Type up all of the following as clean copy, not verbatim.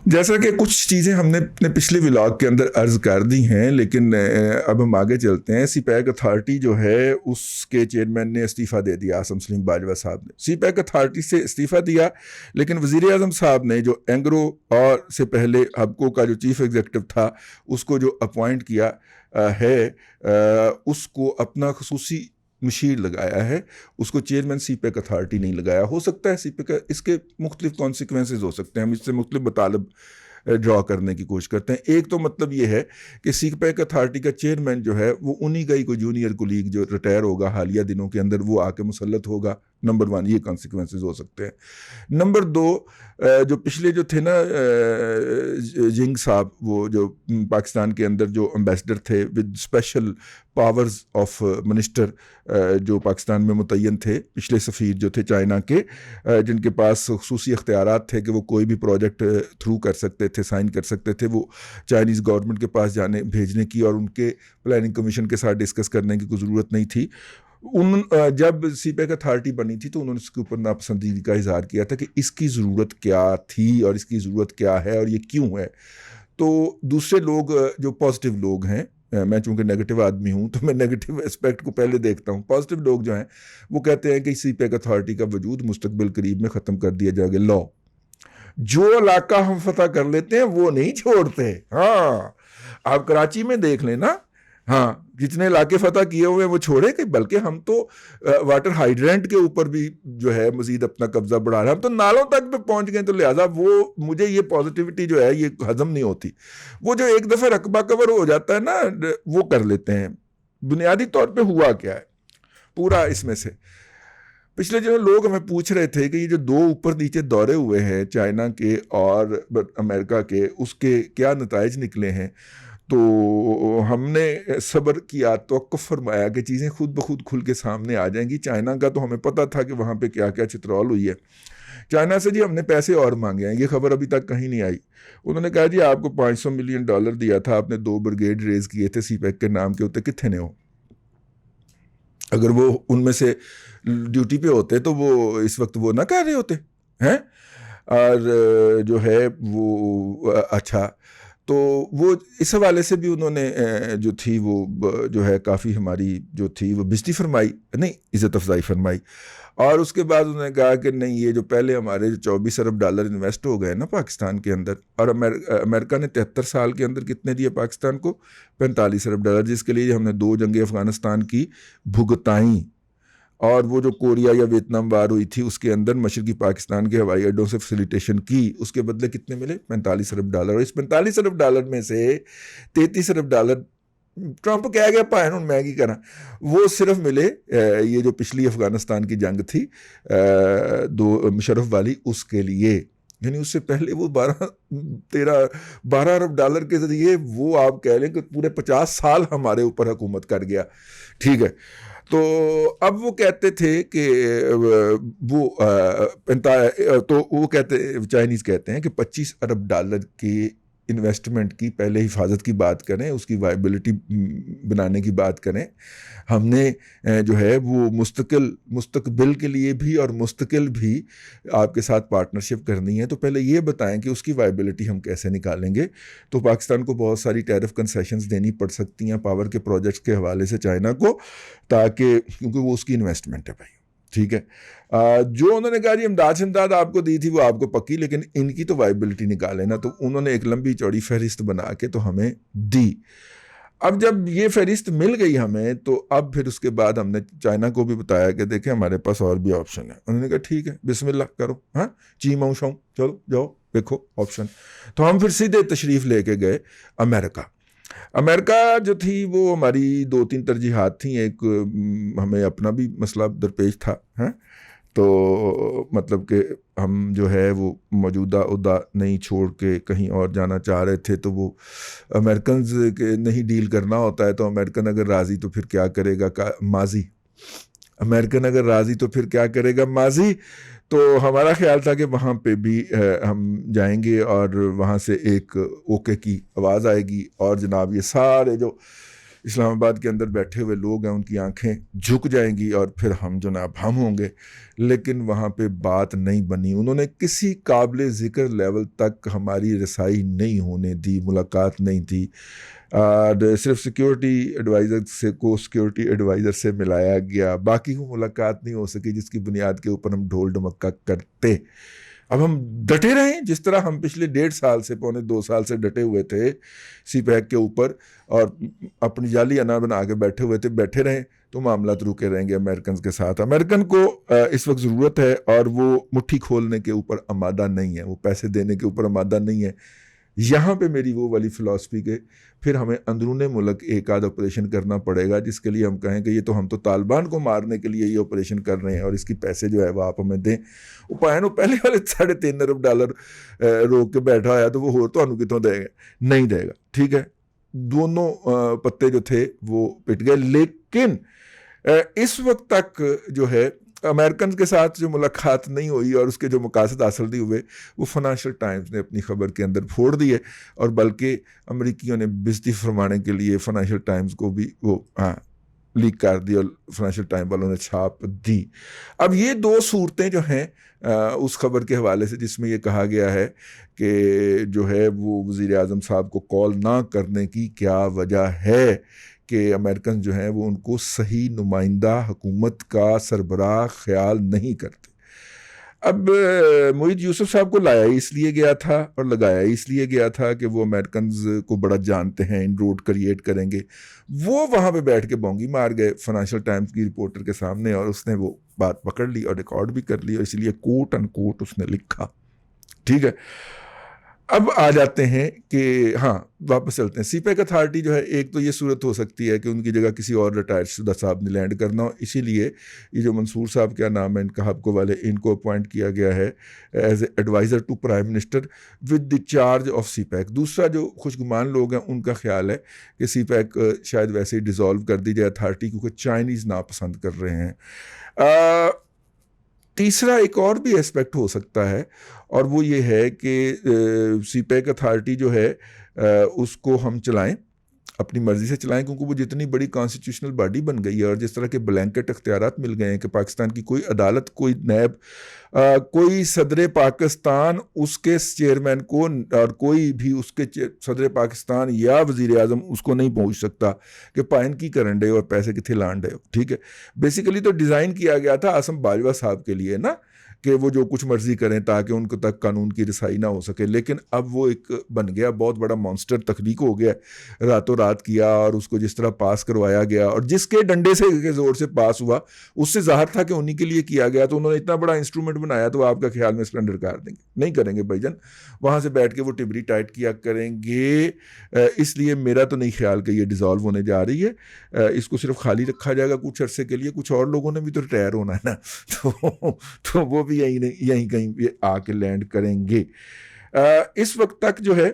जैसा कि कुछ चीज़ें हमने अपने पिछले व्लॉग के अंदर अर्ज कर दी हैं, लेकिन अब हम आगे चलते हैं। सीपैक अथॉरिटी जो है उसके चेयरमैन ने इस्तीफ़ा दे दिया, आसम सलीम बाजवा साहब ने सीपैक अथॉरिटी से इस्तीफ़ा दिया। लेकिन वज़ीर आज़म साहब ने जो एंग्रो और से पहले हबको का जो चीफ़ एग्जीक्यूटिव था उसको जो अपॉइंट किया उसको अपना खुसूसी मुशीर लगाया है, उसको चेयरमैन सीपैक अथॉरिटी नहीं लगाया। हो सकता है सीपैक, इसके मुख्तलिफ कॉन्सिक्वेंसेज हो सकते हैं, हम इससे मुख्तलिफ मतलब ड्रॉ करने की कोशिश करते हैं। एक तो मतलब ये है कि सीपैक अथॉरिटी का चेयरमैन जो है वो उन्हीं का ही कोई जूनियर कोलीग जो रिटायर होगा हालिया दिनों के अंदर वो आके मुसल्लत होगा। नंबर वन, ये कॉन्सिक्वेंसेज हो सकते हैं। नंबर दो, जो पिछले जो थे ना जिंग साहब, वो जो पाकिस्तान के अंदर जो एम्बेसडर थे with special powers of minister, जो पाकिस्तान में मुतय्यन थे, पिछले सफ़ीर जो थे चाइना के, जिनके पास खुसूसी इख्तियारात थे कि वो कोई भी प्रोजेक्ट थ्रू कर सकते थे, साइन कर सकते थे, वो चाइनीज़ गवर्नमेंट के पास जाने भेजने की और उनके प्लानिंग कमीशन के साथ डिस्कस करने की कोई ज़रूरत नहीं थी। जब सीपैक अथॉरिटी बनी थी तो उन्होंने इसके ऊपर नापसंदीदगी का इजहार किया था कि इसकी ज़रूरत क्या थी और इसकी ज़रूरत क्या है और ये क्यों है। तो दूसरे लोग जो पॉजिटिव लोग हैं, मैं चूंकि नेगेटिव आदमी हूं तो मैं नेगेटिव एस्पेक्ट को पहले देखता हूं। पॉजिटिव लोग जो हैं वो कहते हैं कि सीपैक अथॉरिटी का वजूद मुस्तकबिल करीब में ख़त्म कर दिया जाएगा। लॉ, जो इलाका हम फतह कर लेते हैं वो नहीं छोड़ते। हाँ, आप कराची में देख लेना, हाँ, जितने इलाके फतह किए हुए हैं वो छोड़े कि, बल्कि हम तो वाटर हाइड्रेंट के ऊपर भी जो है मजीद अपना कब्जा बढ़ा रहे हैं, हम तो नालों तक पे पहुंच गए। तो लिहाजा वो मुझे ये पॉजिटिविटी जो है ये हजम नहीं होती। वो जो एक दफ़ा रकबा कवर हो जाता है ना वो कर लेते हैं। बुनियादी तौर पे हुआ क्या है पूरा इसमें से, पिछले जो लोग हमें पूछ रहे थे कि ये जो दो ऊपर नीचे दौरे हुए हैं चाइना के और अमेरिका के, उसके क्या नताइज निकले हैं, तो हमने सब्र किया, तवक्कुफ़ फरमाया कि चीज़ें खुद ब खुद खुल के सामने आ जाएंगी। चाइना का तो हमें पता था कि वहाँ पे क्या क्या चित्रौल हुई है। चाइना से जी हमने पैसे और मांगे हैं, ये खबर अभी तक कहीं नहीं आई। उन्होंने कहा जी आपको $500 मिलियन दिया था, आपने 2 ब्रिगेड रेज किए थे सीपैक के नाम के ऊपर, कितने ने हो? अगर वो उनमें से ड्यूटी पे होते तो वो इस वक्त वो ना कर रहे होते हैं। और जो है वो अच्छा, तो वो इस हवाले से भी उन्होंने जो थी वो जो है काफ़ी हमारी जो थी वो बेइज्जती फरमाई, नहीं इज़्ज़त अफजाई फरमाई। और उसके बाद उन्होंने कहा कि नहीं, ये जो पहले हमारे जो $24 अरब इन्वेस्ट हो गए ना पाकिस्तान के अंदर, और अमेरिका ने 73 साल के अंदर कितने दिए पाकिस्तान को? $45 अरब, जिसके लिए हमने 2 जंगें अफ़गानिस्तान की भुगताई। और वो जो कोरिया या वियतनाम वार हुई थी उसके अंदर मशरकी पाकिस्तान के हवाई अड्डों से फैसिलिटेशन की, उसके बदले कितने मिले? $45 अरब। और इस $45 अरब में से $33 अरब ट्रंप कह गया पाए हूँ मैं की करा, वो सिर्फ मिले ये जो पिछली अफगानिस्तान की जंग थी दो मुशर्रफ वाली, उसके लिए। यानी उससे पहले वो 12 अरब के जरिए वो आप कह लें कि पूरे 50 साल हमारे ऊपर हुकूमत कर गया। ठीक है, तो अब वो कहते थे कि तो वो कहते, चाइनीज़ कहते हैं कि $25 अरब की इन्वेस्टमेंट की पहले हिफाजत की बात करें, उसकी वायबिलिटी बनाने की बात करें। हमने जो है वो मुस्तकबिल के लिए भी और मुस्तकिल भी आपके साथ पार्टनरशिप करनी है, तो पहले ये बताएं कि उसकी वायबिलिटी हम कैसे निकालेंगे। तो पाकिस्तान को बहुत सारी टैरिफ कंसेशंस देनी पड़ सकती हैं पावर के प्रोजेक्ट्स के हवाले से चाइना को, ताकि क्योंकि वो उसकी इन्वेस्टमेंट है भाई। ठीक है, जो उन्होंने कहा जी इमदाद आपको दी थी वो आपको पक्की, लेकिन इनकी तो वायबिलिटी निकाले ना। तो उन्होंने एक लंबी चौड़ी फहरिस्त बना के तो हमें दी। अब जब ये फहरिस्त मिल गई हमें, तो अब फिर उसके बाद हमने चाइना को भी बताया कि देखें हमारे पास और भी ऑप्शन है। उन्होंने कहा ठीक है बिस्मिल्लाह करो, हाँ ची माऊ शाऊ, चलो जाओ देखो ऑप्शन। तो हम फिर सीधे तशरीफ़ लेके गए अमेरिका। अमेरिका जो थी वो हमारी 2-3 तरजीहात थी। एक हमें अपना भी मसला दरपेश था, हैं, तो मतलब कि हम जो है वो मौजूदा उहदा नहीं छोड़ के कहीं और जाना चाह रहे थे। तो वो अमेरिकन के नहीं डील करना होता है, तो अमेरिकन अगर राज़ी तो फिर क्या करेगा माजी, अमेरिकन अगर राज़ी तो फिर क्या करेगा माजी। तो हमारा ख्याल था कि वहाँ पे भी हम जाएंगे और वहाँ से एक ओके की आवाज़ आएगी और जनाब ये सारे जो इस्लामाबाद के अंदर बैठे हुए लोग हैं, उनकी आंखें झुक जाएंगी और फिर हम जनाब हम होंगे, लेकिन वहाँ पे बात नहीं बनी। उन्होंने किसी काबिल ज़िक्र लेवल तक हमारी रसाई नहीं होने दी, मुलाकात नहीं थी। और सिर्फ सिक्योरिटी एडवाइज़र से को सिक्योरिटी एडवाइज़र से मिलाया गया, बाकी को मुलाकात नहीं हो सकी, जिसकी बुनियाद के ऊपर हम ढोल ढमक्का करते। अब हम डटे रहें जिस तरह हम पिछले 1.5 साल से, पौने 2 साल से डटे हुए थे सी पैक के ऊपर और अपनी जाली अनार बना के बैठे हुए थे, बैठे रहें तो मामला तो रुके रहेंगे अमेरिकन के साथ। अमेरिकन को इस वक्त ज़रूरत है और वो मुट्ठी खोलने के ऊपर आमादा नहीं है, वो पैसे देने के ऊपर आमादा नहीं है। यहाँ पे मेरी वो वाली फ़िलासफ़ी के फिर हमें अंदरूने मुल्क एक आध ऑपरेशन करना पड़ेगा, जिसके लिए हम कहें कि ये तो हम तो तालिबान को मारने के लिए ये ऑपरेशन कर रहे हैं और इसकी पैसे जो है वो आप हमें दें। वो पाए नो पहले वाले $3.5 अरब रोक के बैठा होया, तो वो हो तो कितों देगा, नहीं देगा। ठीक है, दोनों पत्ते जो थे वो पिट गए। लेकिन इस वक्त तक जो है अमेरिकन के साथ जो मुलाकात नहीं हुई और उसके जो मकासद हासिल नहीं हुए, वो फाइनेंशियल टाइम्स ने अपनी खबर के अंदर फोड़ दिए और बल्कि अमेरिकियों ने बेइज्जती फरमाने के लिए फाइनेंशियल टाइम्स को भी वो लीक कर दी और फाइनेंशियल टाइम वालों ने छाप दी। अब ये दो सूरतें जो हैं उस खबर के हवाले से जिसमें ये कहा गया है कि जो है वो वज़ीर आज़म साहब को कॉल ना करने की क्या वजह है कि अमेरिकन जो हैं वो उनको सही नुमाइंदा हुकूमत का सरबराह ख्याल नहीं करते। अब मोहित यूसुफ साहब को लाया इसलिए गया था और लगाया इसलिए गया था कि वो अमेरिकन को बड़ा जानते हैं, इन रोड क्रिएट करेंगे। वो वहाँ पे बैठ के बोंगी मार गए फाइनेंशियल टाइम्स की रिपोर्टर के सामने और उसने वो बात पकड़ ली और रिकॉर्ड भी कर ली और इसलिए कोट अनकोट उसने लिखा। ठीक है, अब आ जाते हैं कि हाँ वापस चलते हैं। सी पैक अथॉरिटी जो है, एक तो ये सूरत हो सकती है कि उनकी जगह किसी और रिटायर्ड शुदा साहब ने लैंड करना हो, इसीलिए ये जो मंसूर साहब क्या नाम है इनका हब्को वाले, इनको अपॉइंट किया गया है as a adviser to prime minister with the charge of CPEC. दूसरा जो खुशगुमान लोग हैं उनका ख्याल है कि सी पैक शायद वैसे ही डिज़ोल्व कर दी जाए अथॉरिटी, क्योंकि चाइनीज़ नापसंद कर रहे हैं। तीसरा एक और भी एस्पेक्ट हो सकता है और वो ये है कि सी पैक अथॉरिटी जो है उसको हम चलाएं, अपनी मर्ज़ी से चलाएं, क्योंकि वो जितनी बड़ी कॉन्स्टिट्यूशनल बॉडी बन गई है और जिस तरह के ब्लैंकेट अख्तियारात मिल गए हैं कि पाकिस्तान की कोई अदालत, कोई नैब, कोई सदर पाकिस्तान उसके चेयरमैन को और कोई भी उसके सदर पाकिस्तान या वज़ीर आज़म उसको नहीं पहुंच सकता कि पाइन की करन डे और पैसे किथे लान डे। ठीक है, बेसिकली तो डिज़ाइन किया गया था आसम बाजवा साहब के लिए ना, कि वो जो कुछ मर्जी करें ताकि उनको तक कानून की रसाई ना हो सके, लेकिन अब वो एक बन गया बहुत बड़ा मॉन्स्टर, तख्लीक हो गया, रातों रात किया और उसको जिस तरह पास करवाया गया और जिसके डंडे से के जोर से पास हुआ उससे जाहिर था कि उन्हीं के लिए किया गया, तो उन्होंने इतना बड़ा इंस्ट्रूमेंट बनाया, तो आपका ख्याल में स्प्लेंडर कर देंगे? नहीं करेंगे भाईजान, वहाँ से बैठ के वो टिबरी टाइट किया करेंगे। इसलिए मेरा तो नहीं ख्याल कि ये डिज़ोल्व होने जा रही है, इसको सिर्फ खाली रखा जाएगा कुछ अरसे के लिए। कुछ और लोगों ने भी तो रिटायर होना है ना, तो वो भी यहीं कहीं आके लैंड करेंगे। इस वक्त तक जो है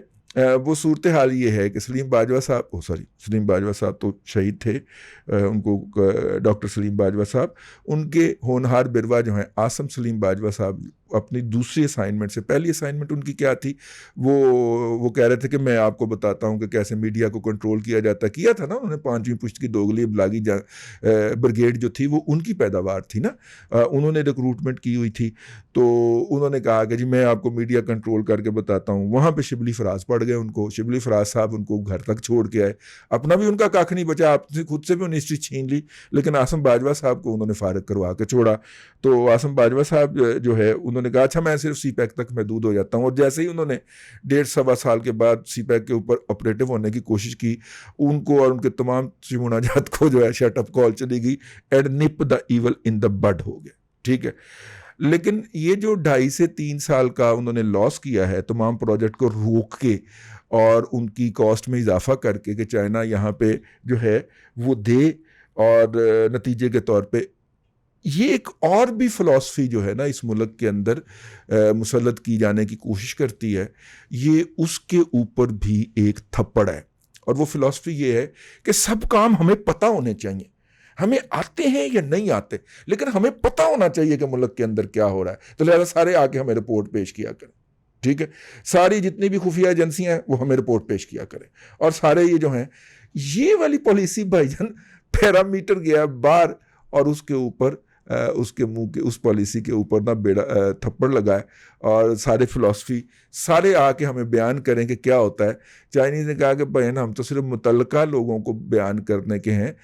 वो सूरत हाल ये है कि सलीम बाजवा साहब तो शहीद थे, उनको डॉक्टर सलीम बाजवा साहब, उनके होनहार बिरवा जो हैं आसम सलीम बाजवा साहब अपनी दूसरी असाइनमेंट से, पहली असाइनमेंट उनकी क्या थी, वो कह रहे थे कि मैं आपको बताता हूं कि कैसे मीडिया को कंट्रोल किया जाता। किया था ना उन्होंने, 5वीं पुश्त की दोगली बलागी ब्रिगेड जो थी वो उनकी पैदावार थी ना, उन्होंने रिक्रूटमेंट की हुई थी, तो उन्होंने कहा कि जी मैं आपको मीडिया कंट्रोल करके बताता हूँ। वहाँ पर शिबली फराज पड़ गए उनको, शिबली फराज साहब उनको घर तक छोड़ के आए, अपना भी उनका कख नहीं बचा, आपसे खुद से भी उन्हें हिस्ट्री छीन ली, लेकिन आसम बाजवा साहब को उन्होंने फारिग करवा के छोड़ा। तो आसम बाजवा साहब जो है उन्होंने कहा अच्छा मैं सिर्फ सी पैक तक महदूद हो जाता हूँ, और जैसे ही उन्होंने 1.5-1.25 साल के बाद सी पैक के ऊपर ऑपरेटिव होने की कोशिश की, उनको और उनके तमाम मुनाजात को जो है शट अप कॉल चली गई, and nip the evil in the bud हो गया। ठीक है, लेकिन ये जो 2.5 से 3 साल का उन्होंने लॉस किया है तमाम प्रोजेक्ट को रोक के और उनकी कॉस्ट में इजाफा करके कि चाइना यहाँ पे जो है वो दे, और नतीजे के तौर पे ये एक और भी फ़िलासफ़ी जो है ना इस मुल्क के अंदर मुसल्लत की जाने की कोशिश करती है, ये उसके ऊपर भी एक थप्पड़ है। और वो फ़िलासफ़ी ये है कि सब काम हमें पता होने चाहिए, हमें आते हैं या नहीं आते, लेकिन हमें पता होना चाहिए कि मुल्क के अंदर क्या हो रहा है, तो लिहाजा सारे आके हमें रिपोर्ट पेश किया करें। ठीक है, सारी जितनी भी खुफिया एजेंसियां हैं वो हमें रिपोर्ट पेश किया करें, और सारे ये जो हैं ये वाली पॉलिसी भाईजान, पैरामीटर गया बाहर और उसके ऊपर उसके मुंह के उस पॉलिसी के ऊपर ना बेड़ा थप्पड़ लगाए और सारे फिलॉसफी सारे आके हमें बयान करें कि क्या होता है। चाइनीज ने कहा कि बहन हम तो सिर्फ मुतल्लका लोगों को बयान करने के हैं।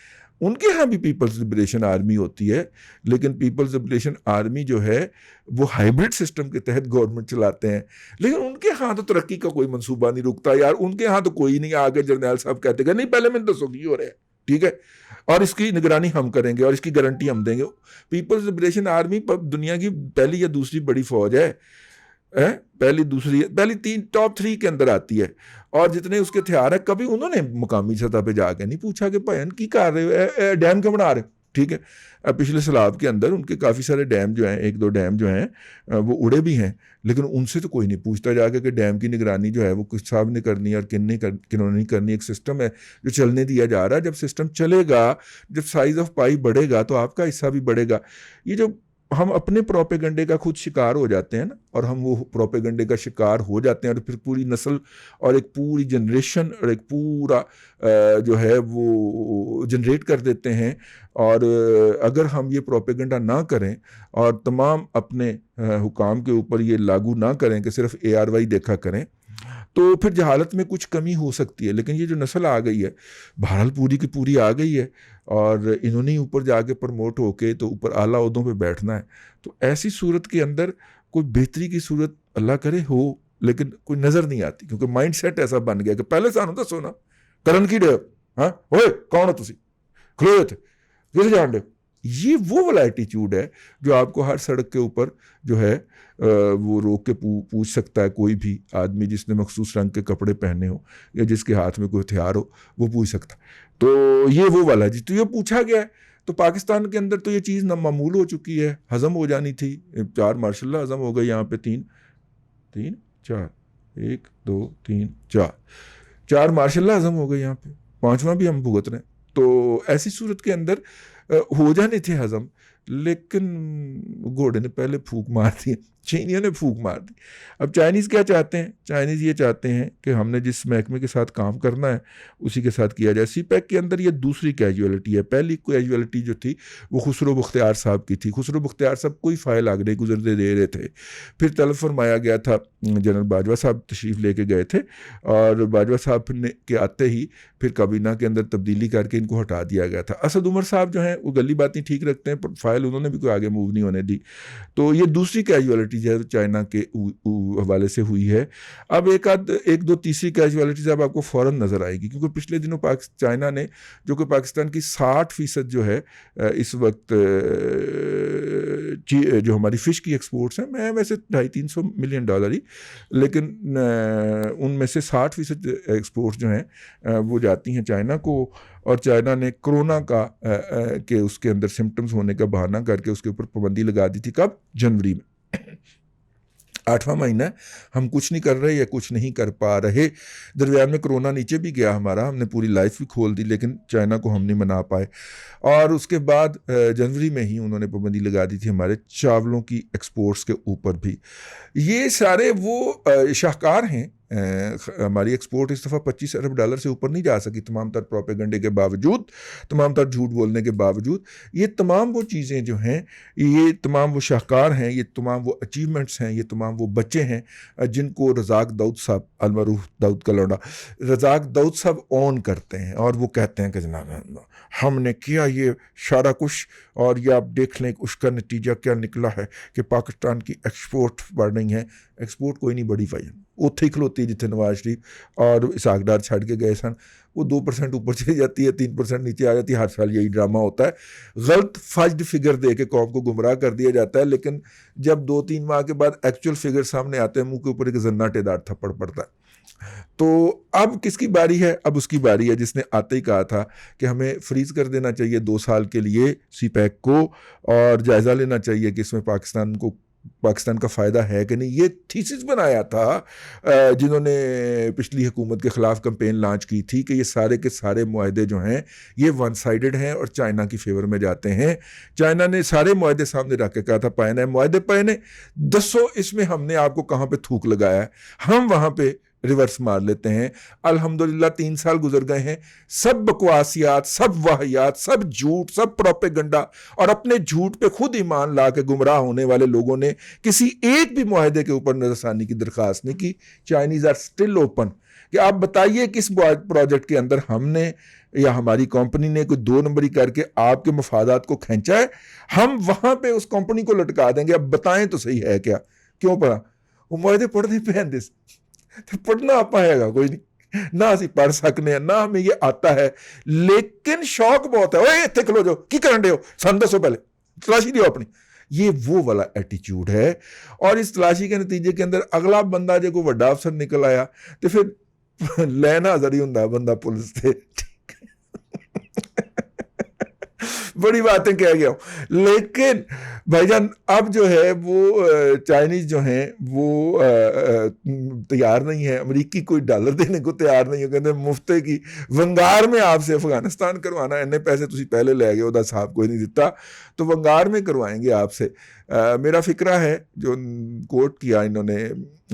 उनके यहाँ भी पीपल्स लिबरेशन आर्मी होती है, लेकिन पीपल्स लिबरेशन आर्मी जो है वो हाइब्रिड सिस्टम के तहत गवर्नमेंट चलाते हैं, लेकिन उनके यहाँ तो तरक्की का कोई मंसूबा नहीं रुकता यार। उनके यहाँ तो कोई नहीं आगे जर्नैल साहब कहते हैं नहीं पहले मैंने दसो की हो रहा है, ठीक है, और इसकी निगरानी हम करेंगे और इसकी गारंटी हम देंगे। पीपल्स लिबरेशन आर्मी दुनिया की पहली या दूसरी बड़ी फौज है, पहली तीन टॉप 3 के अंदर आती है, और जितने उसके हथियार है कभी उन्होंने मुकामी सतह पे जाके नहीं पूछा कि भैन की कर रहे हो, डैम क्यों बना रहे हो, ठीक है। पिछले सैलाब के अंदर उनके काफ़ी सारे डैम जो हैं, 1-2 डैम जो हैं वो उड़े भी हैं, लेकिन उनसे तो कोई नहीं पूछता जाके कि डैम की निगरानी जो है वो किस साहब ने करनी है और किन्होंने नहीं करनी। एक सिस्टम है जो चलने दिया जा रहा है, जब सिस्टम चलेगा, जब साइज ऑफ पाई बढ़ेगा तो आपका हिस्सा भी बढ़ेगा। ये जो हम अपने प्रोपेगंडे का खुद शिकार हो जाते हैं ना, और हम वो प्रोपेगंडे का शिकार हो जाते हैं और फिर पूरी नस्ल और एक पूरी जनरेशन और एक पूरा जो है वो जनरेट कर देते हैं। और अगर हम ये प्रोपेगंडा ना करें और तमाम अपने हुकाम के ऊपर ये लागू ना करें कि सिर्फ ARY देखा करें, तो फिर जहालत में कुछ कमी हो सकती है। लेकिन ये जो नस्ल आ गई है, बहरहाल पूरी की पूरी आ गई है, और इन्होंने ही ऊपर जाके प्रमोट होके तो ऊपर आला ओहदों पे बैठना है। तो ऐसी सूरत के अंदर कोई बेहतरी की सूरत अल्लाह करे हो, लेकिन कोई नज़र नहीं आती, क्योंकि माइंड सेट ऐसा बन गया कि पहले सानू दसो ना करन की डे, हाँ ओए कौन हो तुसी, खलोए थे किसे जान दे। ये वो वाला एटीट्यूड है जो आपको हर सड़क के ऊपर जो है वो रोक के पूछ सकता है। कोई भी आदमी जिसने मखसूस रंग के कपड़े पहने हो या जिसके हाथ में कोई हथियार हो, वो पूछ सकता। तो ये वो वाला जी, तो ये पूछा गया है। तो पाकिस्तान के अंदर तो ये चीज़ नामामूल हो चुकी है, हज़म हो जानी थी। 4 माशाल्लाह हज़म हो गई, यहाँ पे 3 4 1 2 3 4 माशाल्लाह हज़म हो गई, यहाँ पे 5वां भी हम भुगत रहे हैं। तो ऐसी सूरत के अंदर हो जाने थे हज़म, लेकिन घोड़े ने पहले फूंक मार दी, चीनियों ने फूंक मार दी। अब चाइनीज़ क्या चाहते हैं? चाइनीज़ ये चाहते हैं कि हमने जिस महकमे के साथ काम करना है उसी के साथ किया जाए। CPEC के अंदर ये दूसरी कैजुअलिटी है। पहली कैजुअलिटी जो थी वो खुसरो बख्तियार साहब की थी। खुसरो बख्तियार साहब कोई फ़ाइल आगे नहीं गुजरते दे रहे थे। फिर तलब फरमाया गया था, जनरल बाजवा साहब तशरीफ़ लेके गए थे, और बाजवा साहब ने के आते ही फिर काबीना के अंदर तब्दीली करके इनको हटा दिया गया था। असद उमर साहब जो हैं वो गली बातें ठीक रखते हैं, पर फाइल उन्होंने भी कोई आगे मूव नहीं होने दी। तो ये दूसरी कैजुअलिटी जो है चाइना के हवाले से हुई है। अब एक दो तीसरी कैजुअलिटीज अब आपको फ़ौरन नज़र आएगी, क्योंकि पिछले दिनों चाइना ने जो कि पाकिस्तान की 60% जो है इस वक्त जो हमारी फ़िश की एक्सपोर्ट्स हैं, मैं वैसे $250-300 मिलियन ही, लेकिन उनमें से 60% एक्सपोर्ट्स जो हैं वो जाती हैं चाइना को। और चाइना ने कोरोना का के उसके अंदर सिम्टम्स होने का बहाना करके उसके ऊपर पाबंदी लगा दी थी। कब? जनवरी में। 8वां महीना है, हम कुछ नहीं कर रहे या कुछ नहीं कर पा रहे। दरमियान में कोरोना नीचे भी गया हमारा, हमने पूरी लाइफ भी खोल दी, लेकिन चाइना को हम नहीं मना पाए। और उसके बाद जनवरी में ही उन्होंने पाबंदी लगा दी थी हमारे चावलों की एक्सपोर्ट्स के ऊपर भी। ये सारे वो शाहकार हैं। हमारी एक्सपोर्ट इस दफ़ा $25 अरब से ऊपर नहीं जा सकी, तमाम तर प्रोपेगंडे के बावजूद, तमाम तर झूठ बोलने के बावजूद। ये तमाम वो चीज़ें जो हैं, ये तमाम वो शाहकार हैं, ये तमाम वो अचीवमेंट्स हैं, ये तमाम वो बच्चे हैं जिनको रज़ाक दाऊद साहब, अलमरूफ दाऊद का लौंडा रज़ाक दाऊद साहब ऑन करते हैं, और वो कहते हैं कि जनाब हमने किया ये सारा कुछ, और ये आप देख लें उसका नतीजा क्या निकला है कि पाकिस्तान की एक्सपोर्ट बढ़ रही है। एक्सपोर्ट कोई नहीं बढ़ी भाई, उत्थे ही खलोती जिथे नवाज शरीफ और इसाकडार छड़ के गए सन। वो 2% ऊपर चली जाती है, 3% नीचे आ जाती है। हर साल यही ड्रामा होता है, गलत फज्ड फिगर दे के कौम को गुमराह कर दिया जाता है। लेकिन जब 2-3 माह के बाद एक्चुअल फिगर सामने आते हैं, मुंह के ऊपर एक जन्नाटेदार थप्पड़ पड़ता है। तो अब किसकी बारी है? अब उसकी बारी है जिसने आते ही कहा था कि हमें फ्रीज कर देना चाहिए 2 साल के लिए CPEC को, और जायज़ा लेना चाहिए कि इसमें पाकिस्तान का फ़ायदा है कि नहीं। ये थीसिस बनाया था जिन्होंने पिछली हुकूमत के ख़िलाफ़ कैंपेन लॉन्च की थी कि ये सारे के सारे मुआहदे जो हैं ये वन साइडेड हैं और चाइना की फेवर में जाते हैं। चाइना ने सारे मुआहदे सामने रख के कहा था पाए मुआहदे पाए ने, दसो इसमें हमने आपको कहाँ पे थूक लगाया है। हम वहाँ पे रिवर्स मार लेते हैं। अल्हम्दुलिल्लाह 3 साल गुजर गए हैं, सब बकवासियात, सब वाहियात, सब झूठ, सब प्रोपेगेंडा, और अपने झूठ पे खुद ईमान ला के गुमराह होने वाले लोगों ने किसी एक भी मुआहदे के ऊपर नजरसानी की दरखास्त नहीं की। चाइनीज आर स्टिल ओपन कि आप बताइए किस प्रोजेक्ट के अंदर हमने या हमारी कंपनी ने कोई 2 नंबरी करके आपके मफादात को खींचा है, हम वहां पे उस कंपनी को लटका देंगे। अब बताएं तो सही है क्या, क्यों पढ़ा? वो मुआहदे पढ़ने पे आंदे ते पढ़ना आपा हैगा कोई नहीं, ना असं पढ़ सकने, ना हमें ये आता है, लेकिन शौक बहुत है। ओए इत्थे खलो जाओ, की करन दे हो, सन दसो, पहले तलाशी दियो अपनी। ये वो वाला एटीट्यूड है। और इस तलाशी के नतीजे के अंदर अगला बंदा जो कोई वड्डा अफसर निकल आया तो फिर लैना जरी हुंदा बंदा पुलिस से। बड़ी बातें कह गया हूं, लेकिन भाईजान अब जो है वो चाइनीज जो हैं वो तैयार नहीं है, अमेरिकी कोई डॉलर देने को तैयार नहीं है। कहते मुफ्ते की वंगार में आपसे अफगानिस्तान करवाना, इन्ने पैसे तुसी पहले ले गए, उदा साहब कोई नहीं दिता, तो वंगार में करवाएंगे आपसे। मेरा फिक्रा है जो कोट किया इन्होंने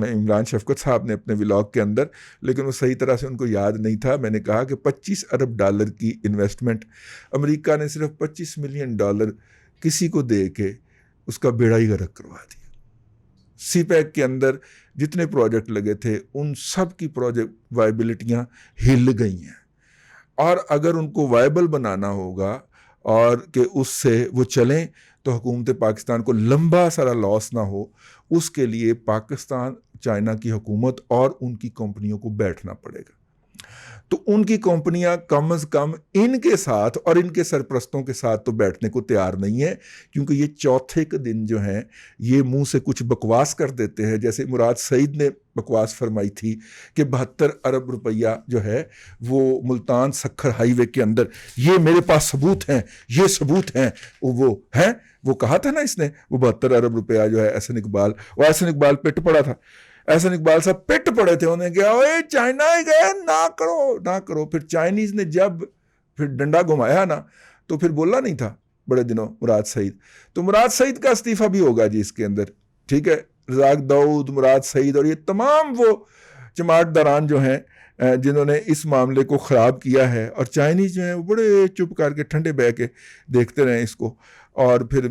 इमरान शफकत साहब ने अपने व्लॉग के अंदर, लेकिन वो सही तरह से उनको याद नहीं था। मैंने कहा कि 25 अरब डॉलर की इन्वेस्टमेंट, अमेरिका ने सिर्फ 25 मिलियन डॉलर किसी को दे के उसका बेड़ा ही गर्क करवा दिया। सीपैक के अंदर जितने प्रोजेक्ट लगे थे उन सब की प्रोजेक्ट वायबिलिटियाँ हिल गई हैं, और अगर उनको वायबल बनाना होगा और कि उससे वो चलें तो हुकूमत पाकिस्तान को लंबा सारा लॉस ना हो, उसके लिए पाकिस्तान चाइना की हुकूमत और उनकी कंपनियों को बैठना पड़ेगा। तो उनकी कंपनियां कम अज़ कम इनके साथ और इनके सरप्रस्तों के साथ तो बैठने को तैयार नहीं है, क्योंकि ये चौथे के दिन जो हैं ये मुंह से कुछ बकवास कर देते हैं। जैसे मुराद सईद ने बकवास फरमाई थी कि 72 अरब रुपया जो है वो मुल्तान सखर हाईवे के अंदर, ये मेरे पास सबूत हैं, ये सबूत हैं, वो हैं, वो कहा था ना इसने, वो 72 अरब रुपया जो है एहसन इकबाल, वो एहसन इकबाल पिट पड़ा था, एहसन इकबाल साहब पिट पड़े थे, उन्हें कहा ओए चाइना ही गए, ना करो ना करो। फिर चाइनीज ने जब फिर डंडा घुमाया ना, तो फिर बोला नहीं था बड़े दिनों मुराद सईद, तो मुराद सईद का इस्तीफा भी होगा जी इसके अंदर, ठीक है। रज़ाक दाऊद, मुराद सईद और ये तमाम वो चमाटदारान जो हैं जिन्होंने इस मामले को ख़राब किया है, और चाइनीज़ जो हैं वो बड़े चुप करके ठंडे बह के देखते रहे इसको, और फिर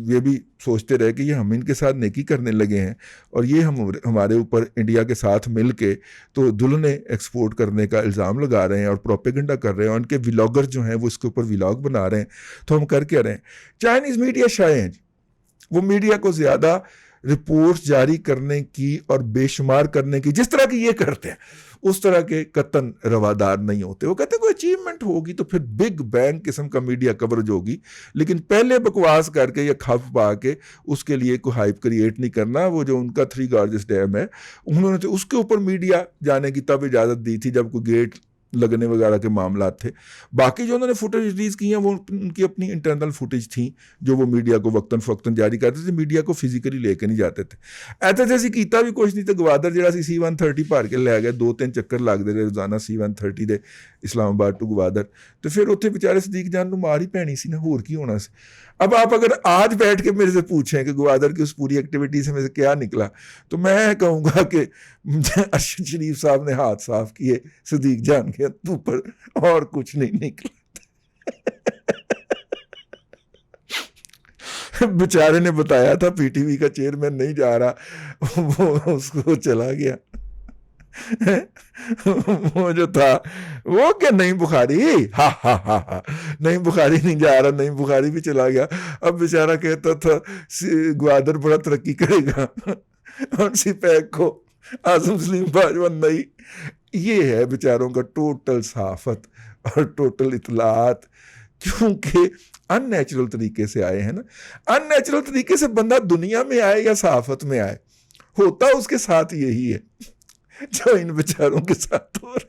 ये भी सोचते रहे कि ये हम इनके साथ नेकी करने लगे हैं, और ये हमारे ऊपर इंडिया के साथ मिल के तो दुल्हने एक्सपोर्ट करने का इल्ज़ाम लगा रहे हैं और प्रोपेगेंडा कर रहे हैं, और उनके व्लॉगर जो हैं वो इसके ऊपर व्लॉग बना रहे हैं। तो हम कर क्या रहे हैं? चाइनीज़ मीडिया शाये हैं जी, वो मीडिया को ज़्यादा रिपोर्ट्स जारी करने की और बेशुमार करने की, जिस तरह की ये करते हैं, उस तरह के कतन रवादार नहीं होते। वो कहते हैं कोई अचीवमेंट होगी तो फिर बिग बैंग किस्म का मीडिया कवरेज होगी, लेकिन पहले बकवास करके या खप पा के उसके लिए कोई हाइप क्रिएट नहीं करना। वो जो उनका 3 गॉर्जियस डैम है, उन्होंने तो उसके ऊपर मीडिया जाने की तब इजाज़त दी थी जब कोई गेट लगने वगैरह के मामला थे। बाकी जो उन्होंने फुटेज रिलीज़ की हैं वो उनकी अपनी इंटरनल फुटेज थी जो वो मीडिया को वक्तन फ़क्तन जारी करते थे, मीडिया को फिजिकली लेके नहीं जाते थे। ऐसे जैसे कीता भी कुछ नहीं, तो गवादर जरा C-130 भर के लै गए, 2-3 चक्कर लगते रहे रोज़ाना C-130 they Islamabad to Gwadar, तो फिर उत्थे बेचारे सदीक जान नूं मार ही पैनी सी ना, होर की होना सी। अब आप अगर आज बैठ के मेरे से पूछें कि गवादर की उस पूरी एक्टिविटी से मेरे से क्या निकला, तो मैं कहूँगा कि अरशद शरीफ साहब ने हाथ साफ किए सदीक जान के ऊपर, और कुछ नहीं निकला। बेचारे ने बताया था PTV का चेयरमैन नहीं जा रहा, वो उसको चला गया। वो जो था वो क्या नहीं बुखारी, हा हा हा हा, नहीं बुखारी नहीं जा रहा, नहीं बुखारी भी चला गया। अब बेचारा कहता था ग्वादर बड़ा तरक्की करेगा और सीपैक को आज़म सलीम बाजवा नहीं। ये है बेचारों का टोटल सहाफत और टोटल इतलात, क्योंकि अननेचुरल तरीके से आए हैं ना। अननेचुरल तरीके से बंदा दुनिया में आए या सहाफत में आए, होता उसके साथ यही है जो इन बेचारों के साथ हो रहा।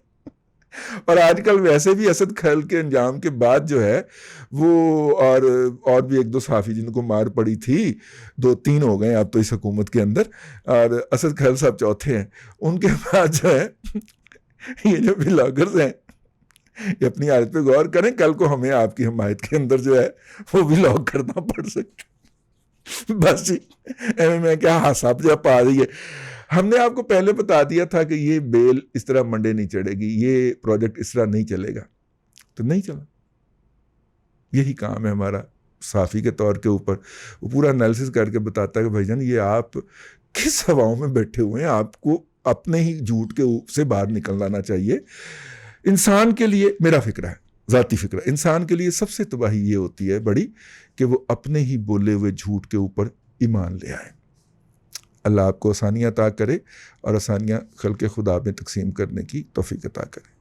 और आजकल वैसे भी असद खैल के अंजाम के बाद जो है वो और भी 1-2 सहाफ़ी जिनको मार पड़ी थी, 2-3 हो गए अब तो इस हुकूमत के अंदर, और असद खैल साहब चौथे हैं। उनके बाद जो है ये जो व्लॉगर्स हैं ये अपनी हालत पे गौर करें, कल को हमें आपकी हमायत के अंदर जो है वो व्लॉग करना पड़ सकता। बस जी मैं क्या हासा जा पा रही है। हमने आपको पहले बता दिया था कि ये बेल इस तरह मंडे नहीं चढ़ेगी, ये प्रोजेक्ट इस तरह नहीं चलेगा, तो नहीं चला। यही काम है हमारा साफ़ी के तौर के ऊपर। वो पूरा एनालिसिस करके बताता है कि भाईजान ये आप किस हवाओं में बैठे हुए हैं, आपको अपने ही झूठ के से बाहर निकल लाना चाहिए। इंसान के लिए, मेरा फिक्र है, ज़ाती फिक्र, इंसान के लिए सबसे तबाही ये होती है बड़ी कि वो अपने ही बोले हुए झूठ के ऊपर ईमान ले आए। अल्लाह आपको आसानियाँ अता करे और आसानियाँ खल्क़े खुदा में तकसीम करने की तौफ़ीक़ अता करे।